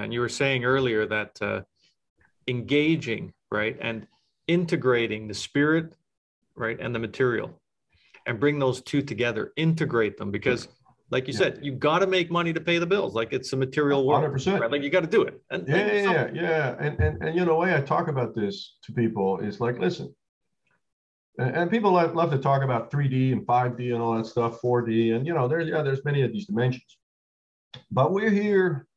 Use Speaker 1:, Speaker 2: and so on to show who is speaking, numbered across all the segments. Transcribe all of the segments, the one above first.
Speaker 1: And you were saying earlier that engaging, right, and integrating the spirit, right, and the material, and bring those two together, integrate them, because like you said, you've got to make money to pay the bills. Like it's a material world,
Speaker 2: 100%.
Speaker 1: right? Like you got to do it. And
Speaker 2: Yeah. And you know, the way I talk about this to people is like, listen, and people love to talk about 3D and 5D and all that stuff, 4D, and you know, there's many of these dimensions. But we're here,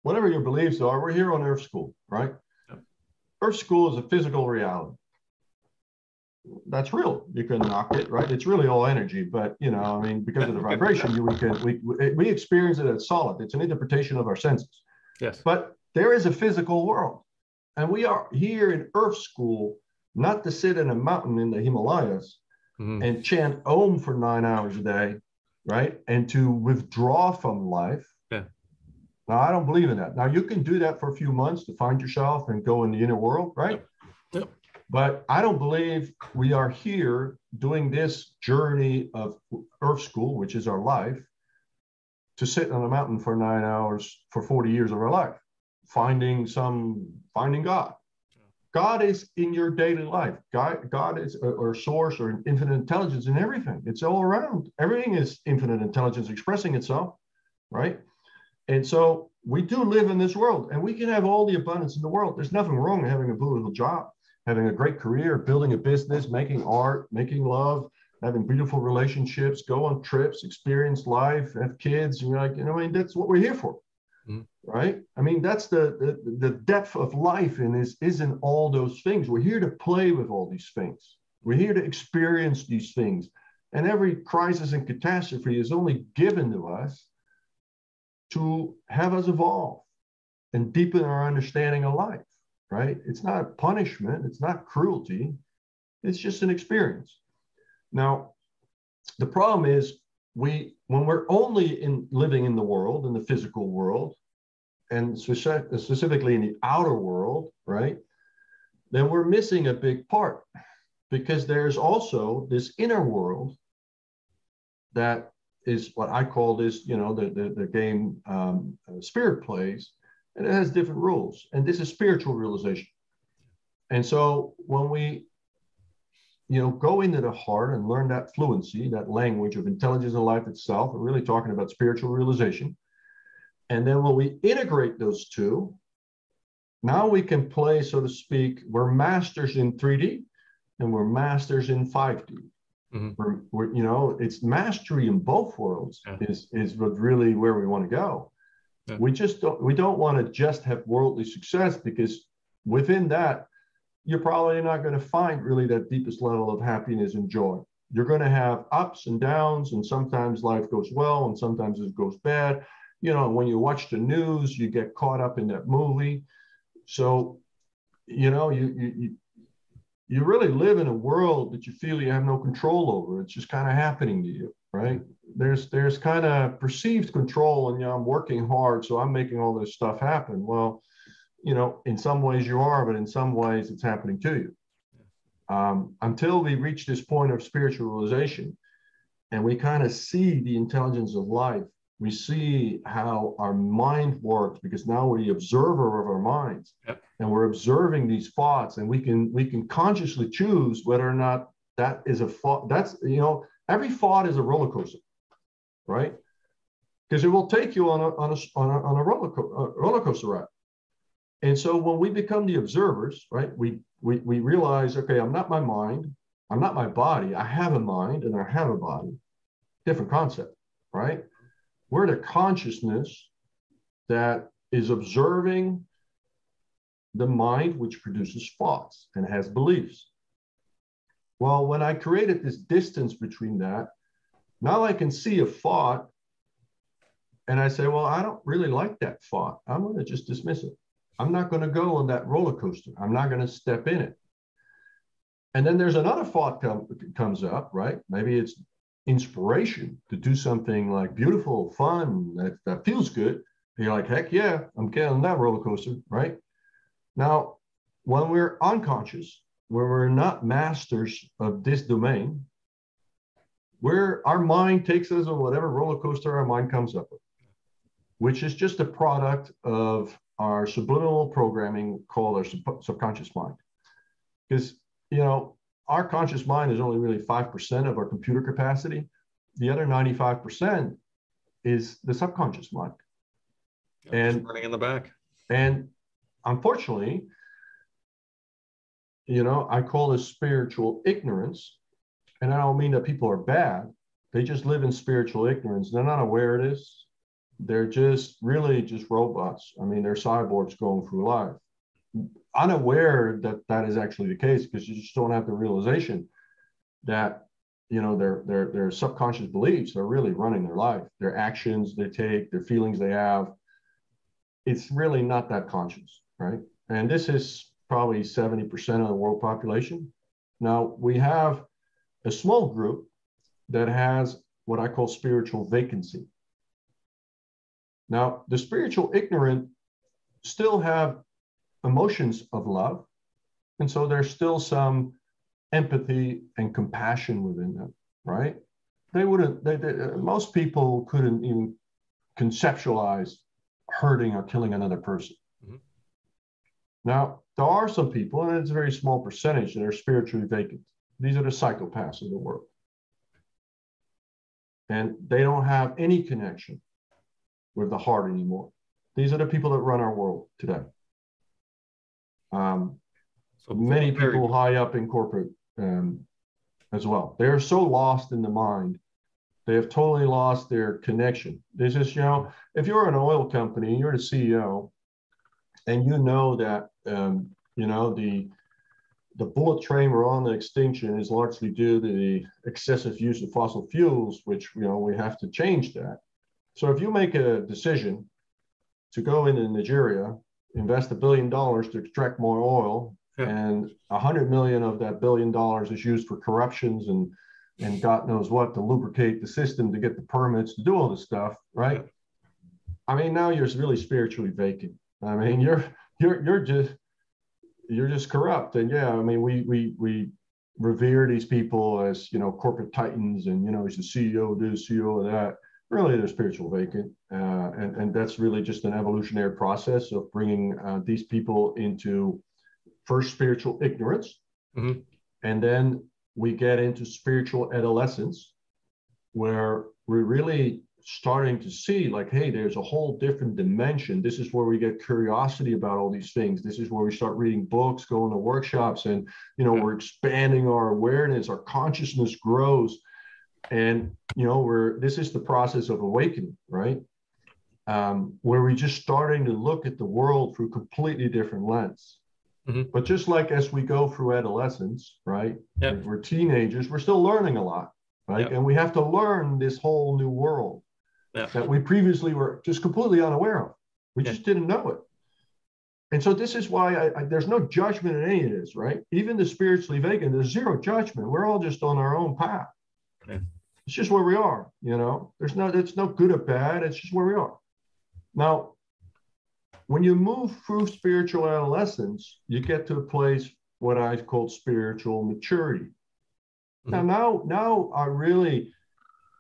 Speaker 2: whatever your beliefs are, we're here on Earth School, right? Earth School is a physical reality. That's real. You can knock it, right? It's really all energy, but you know, I mean, because of the vibration, we experience it as solid. It's an interpretation of our senses.
Speaker 1: Yes.
Speaker 2: But there is a physical world, and we are here in Earth School, not to sit in a mountain in the Himalayas and chant Om for 9 hours a day, right? And to withdraw from life.
Speaker 1: Yeah.
Speaker 2: Now, I don't believe in that. Now, you can do that for a few months to find yourself and go in the inner world, right?
Speaker 1: Yep.
Speaker 2: But I don't believe we are here doing this journey of Earth School, which is our life, to sit on a mountain for 9 hours for 40 years of our life, finding God. God is in your daily life. God is or source or infinite intelligence in everything. It's all around. Everything is infinite intelligence expressing itself, right? And so we do live in this world, and we can have all the abundance in the world. There's nothing wrong with having a beautiful job, having a great career, building a business, making art, making love, having beautiful relationships, go on trips, experience life, have kids. And you're like, you know, I mean, that's what we're here for, right? I mean, that's the depth of life is in all those things. We're here to play with all these things. We're here to experience these things. And every crisis and catastrophe is only given to us to have us evolve and deepen our understanding of life. Right? It's not punishment. It's not cruelty. It's just an experience. Now, the problem is when we're only living in the world, in the physical world, and specifically in the outer world, right? Then we're missing a big part, because there's also this inner world that is what I call this, you know, the game spirit plays. And it has different rules. And this is spiritual realization. And so when we, you know, go into the heart and learn that fluency, that language of intelligence and life itself, we're really talking about spiritual realization. And then when we integrate those two, now we can play, so to speak, we're masters in 3D and we're masters in 5D. We're, you know, it's mastery in both worlds is what really where we want to go. We don't want to just have worldly success, because within that, you're probably not going to find really that deepest level of happiness and joy. You're going to have ups and downs, and sometimes life goes well and sometimes it goes bad. You know, when you watch the news, you get caught up in that movie. So, you know, you really live in a world that you feel you have no control over. It's just kind of happening to you, right? There's kind of perceived control, and you know, I'm working hard, so I'm making all this stuff happen. Well, you know, in some ways you are, but in some ways it's happening to you. Until we reach this point of spiritual realization, and we kind of see the intelligence of life, we see how our mind works, because now we're the observer of our minds, and we're observing these thoughts, and we can consciously choose whether or not that is a thought. That's, you know, every thought is a roller coaster. Right? Because it will take you on a roller coaster ride. And so when we become the observers, right, we realize, okay, I'm not my mind, I'm not my body, I have a mind and I have a body. Different concept, right? We're the consciousness that is observing the mind, which produces thoughts and has beliefs. Well, when I created this distance between that, now I can see a thought and I say, well, I don't really like that thought. I'm going to just dismiss it. I'm not going to go on that roller coaster. I'm not going to step in it. And then there's another thought comes up, right? Maybe it's inspiration to do something like beautiful, fun, that feels good. And you're like, heck yeah, I'm getting on that roller coaster, right? Now, when we're unconscious, where we're not masters of this domain, where our mind takes us on whatever roller coaster our mind comes up with, which is just a product of our subliminal programming called our subconscious mind. Because, you know, our conscious mind is only really 5% of our computer capacity. The other 95% is the subconscious mind.
Speaker 1: Yeah,
Speaker 2: and
Speaker 1: just running in the back.
Speaker 2: And unfortunately, you know, I call this spiritual ignorance. And I don't mean that people are bad. They just live in spiritual ignorance. They're not aware of this. They're just really just robots. I mean, they're cyborgs going through life, unaware that that is actually the case, because you just don't have the realization that, you know, their subconscious beliefs are really running their life. Their actions they take, their feelings they have. It's really not that conscious, right? And this is probably 70% of the world population. Now, we have a small group that has what I call spiritual vacancy. Now, the spiritual ignorant still have emotions of love. And so there's still some empathy and compassion within them, right? They wouldn't, most people couldn't even conceptualize hurting or killing another person. Mm-hmm. Now, there are some people, and it's a very small percentage, that are spiritually vacant. These are the psychopaths of the world. And they don't have any connection with the heart anymore. These are the people that run our world today. So many people high up in corporate as well. They're so lost in the mind. They have totally lost their connection. This is, you know, if you're an oil company, you're the CEO, and you know that, you know, the bullet train we're on the extinction is largely due to the excessive use of fossil fuels, which, you know, we have to change that. So if you make a decision to go into Nigeria, invest $1 billion to extract more oil, and 100 million of that $1 billion is used for corruptions and God knows what, to lubricate the system, to get the permits, to do all this stuff, right? I mean, now you're really spiritually vacant. I mean, you're just corrupt. And yeah, I mean, we revere these people as, you know, corporate titans, and, you know, he's the CEO of this, CEO of that. Really, they're spiritual vacant. And that's really just an evolutionary process of bringing these people into first spiritual ignorance. Mm-hmm. And then we get into spiritual adolescence, where we're really starting to see, like, hey, there's a whole different dimension. This is where we get curiosity about all these things. This is where we start reading books, going to workshops, and, you know, we're expanding our awareness, our consciousness grows. And, you know, this is the process of awakening, right? Where we're just starting to look at the world through completely different lens. Mm-hmm. But just like as we go through adolescence, right? Yep. We're teenagers, we're still learning a lot, right? Yep. And we have to learn this whole new world that we previously were just completely unaware of. We just didn't know it. And so this is why there's no judgment in any of this, right? Even the spiritually vacant, there's zero judgment. We're all just on our own path. Yeah. It's just where we are, you know? It's no good or bad. It's just where we are. Now, when you move through spiritual adolescence, you get to a place what I call spiritual maturity. Mm-hmm. Now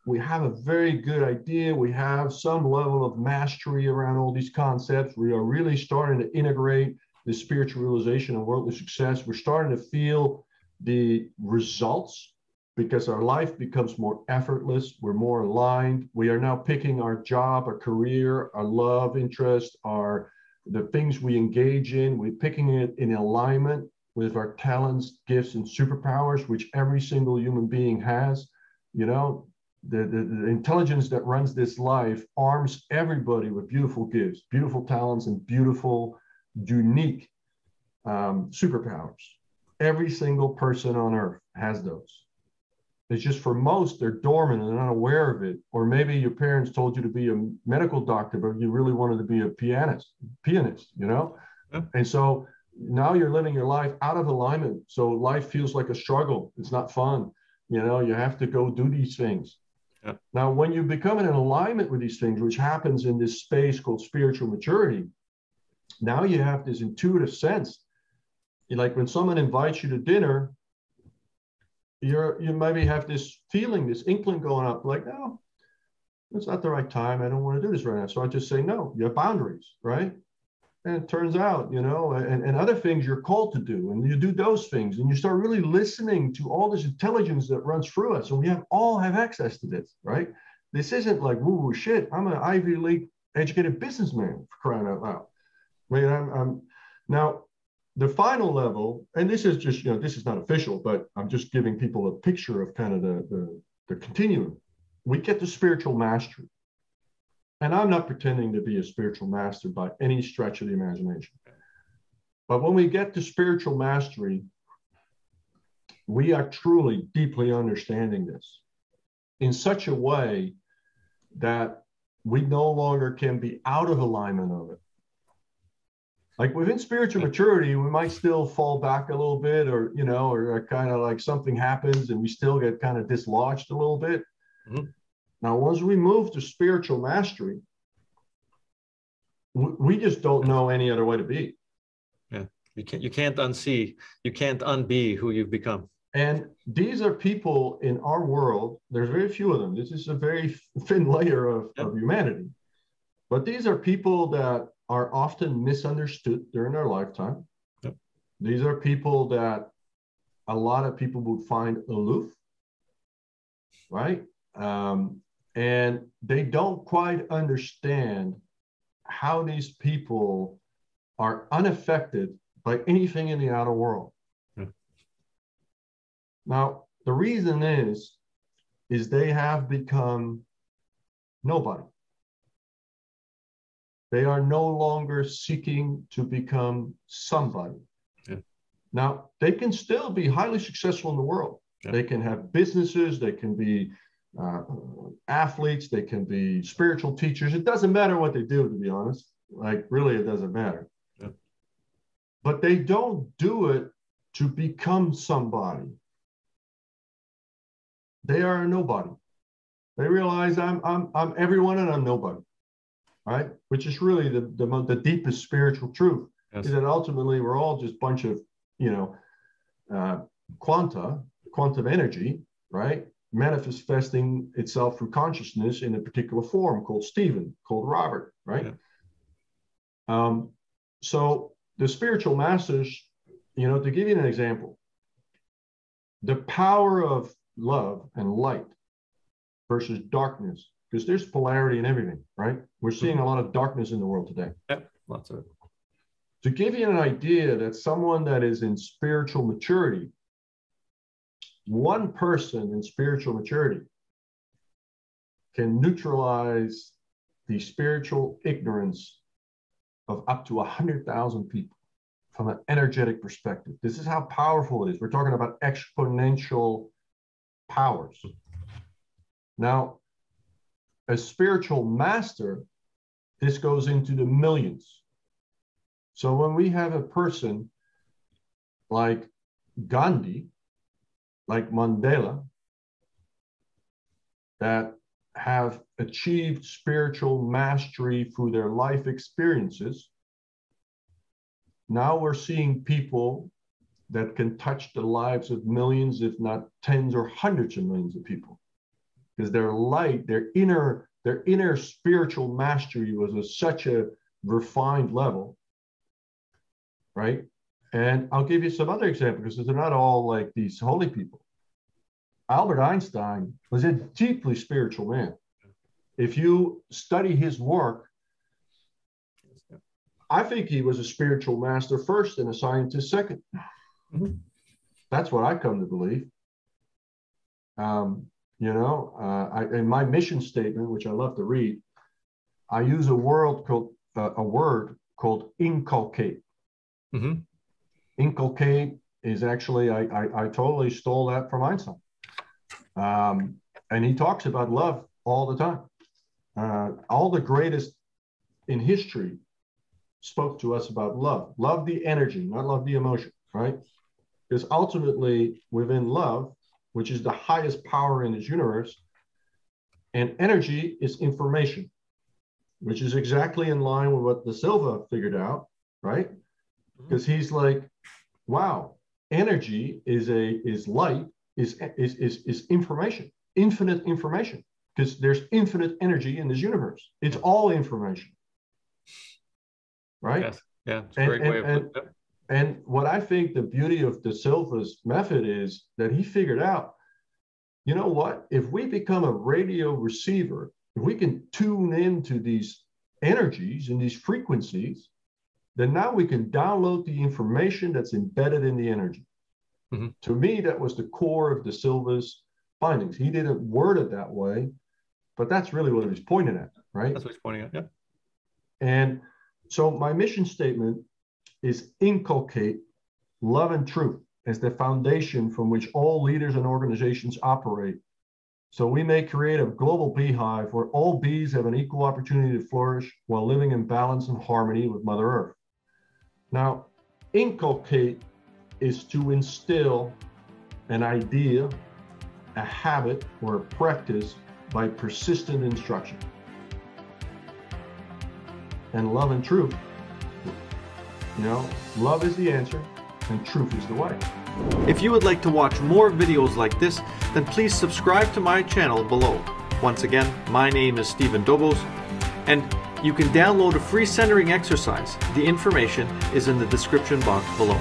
Speaker 2: we have a very good idea. We have some level of mastery around all these concepts. We are really starting to integrate the spiritual realization and worldly success. We're starting to feel the results, because our life becomes more effortless. We're more aligned. We are now picking our job, our career, our love, interest, the things we engage in. We're picking it in alignment with our talents, gifts, and superpowers, which every single human being has. You know, the intelligence that runs this life arms everybody with beautiful gifts, beautiful talents, and beautiful, unique superpowers. Every single person on earth has those. It's just, for most, they're dormant and they're not aware of it. Or maybe your parents told you to be a medical doctor, but you really wanted to be a pianist, you know? Yeah. And so now you're living your life out of alignment. So life feels like a struggle. It's not fun. You know, you have to go do these things. Yeah. Now, when you become in alignment with these things, which happens in this space called spiritual maturity, now you have this intuitive sense. Like when someone invites you to dinner, you maybe have this feeling, this inkling going up, like, no, it's not the right time. I don't want to do this right now. So I just say no. You have boundaries, right? And it turns out, and other things you're called to do, and you do those things, and you start really listening to all this intelligence that runs through us, and we all have access to this, right? This isn't like woo-woo shit. I'm an Ivy League educated businessman, for crying out loud. I mean, I'm now the final level, and this is just, this is not official, but I'm just giving people a picture of kind of the continuum. We get to spiritual mastery. And I'm not pretending to be a spiritual master by any stretch of the imagination. But when we get to spiritual mastery, we are truly deeply understanding this in such a way that we no longer can be out of alignment of it. Like within spiritual maturity, we might still fall back a little bit, or kind of like something happens and we still get kind of dislodged a little bit. Mm-hmm. Now, once we move to spiritual mastery, we just don't know any other way to be.
Speaker 1: Yeah, you can't unsee, you can't unbe who you've become.
Speaker 2: And these are people in our world. There's very few of them. This is a very thin layer of humanity. But these are people that are often misunderstood during their lifetime. Yep. These are people that a lot of people would find aloof, right? And they don't quite understand how these people are unaffected by anything in the outer world. Yeah. Now, the reason is they have become nobody. They are no longer seeking to become somebody. Yeah. Now, they can still be highly successful in the world. Yeah. They can have businesses, they can be athletes, they can be spiritual teachers. It doesn't matter what they do, to be honest. Like, really, it doesn't matter. Yeah. But they don't do it to become somebody. They are a nobody. They realize I'm everyone and I'm nobody, right? Which is really the deepest spiritual truth. Yes. Is that ultimately we're all just a bunch of quantum energy, right? Manifesting itself through consciousness in a particular form called Stephen, called Robert, right? Yeah. So the spiritual masters, to give you an example, the power of love and light versus darkness, because there's polarity in everything, right? We're seeing a lot of darkness in the world today.
Speaker 1: Yep, lots of it.
Speaker 2: To give you an idea that someone that is in spiritual maturity, one person in spiritual maturity can neutralize the spiritual ignorance of up to 100,000 people from an energetic perspective. This is how powerful it is. We're talking about exponential powers. Now, as spiritual master, this goes into the millions. So when we have a person like Gandhi, like Mandela, that have achieved spiritual mastery through their life experiences, now we're seeing people that can touch the lives of millions, if not tens or hundreds of millions of people. Because their light, their inner spiritual mastery was at such a refined level, right? And I'll give you some other examples, because they're not all like these holy people. Albert Einstein was a deeply spiritual man. If you study his work, I think he was a spiritual master first and a scientist second. Mm-hmm. That's what I come to believe. In my mission statement, which I love to read, I use a word called inculcate. Mm-hmm. Inculcate is actually, I totally stole that from Einstein. And he talks about love all the time. All the greatest in history spoke to us about love. Love the energy, not love the emotion, right? Because ultimately within love, which is the highest power in this universe, and energy is information, which is exactly in line with what the Silva figured out, right? Because he's like, wow, energy is light, is information, infinite information, because there's infinite energy in this universe. It's all information, right? Yes.
Speaker 1: Yeah, it's a great way of putting it.
Speaker 2: And what I think the beauty of the Silva's method is that he figured out, you know what, if we become a radio receiver, if we can tune into these energies and these frequencies, then now we can download the information that's embedded in the energy. Mm-hmm. To me, that was the core of the Silva's findings. He didn't word it that way, but that's really what he was pointing at, right?
Speaker 1: That's what he's pointing at, yeah.
Speaker 2: And so my mission statement is inculcate love and truth as the foundation from which all leaders and organizations operate. So we may create a global beehive where all bees have an equal opportunity to flourish while living in balance and harmony with Mother Earth. Now, inculcate is to instill an idea, a habit, or a practice by persistent instruction. And love and truth, you know, love is the answer and truth is the way.
Speaker 1: If you would like to watch more videos like this, then please subscribe to my channel below. Once again, my name is Stephen Dobos, and you can download a free centering exercise. The information is in the description box below.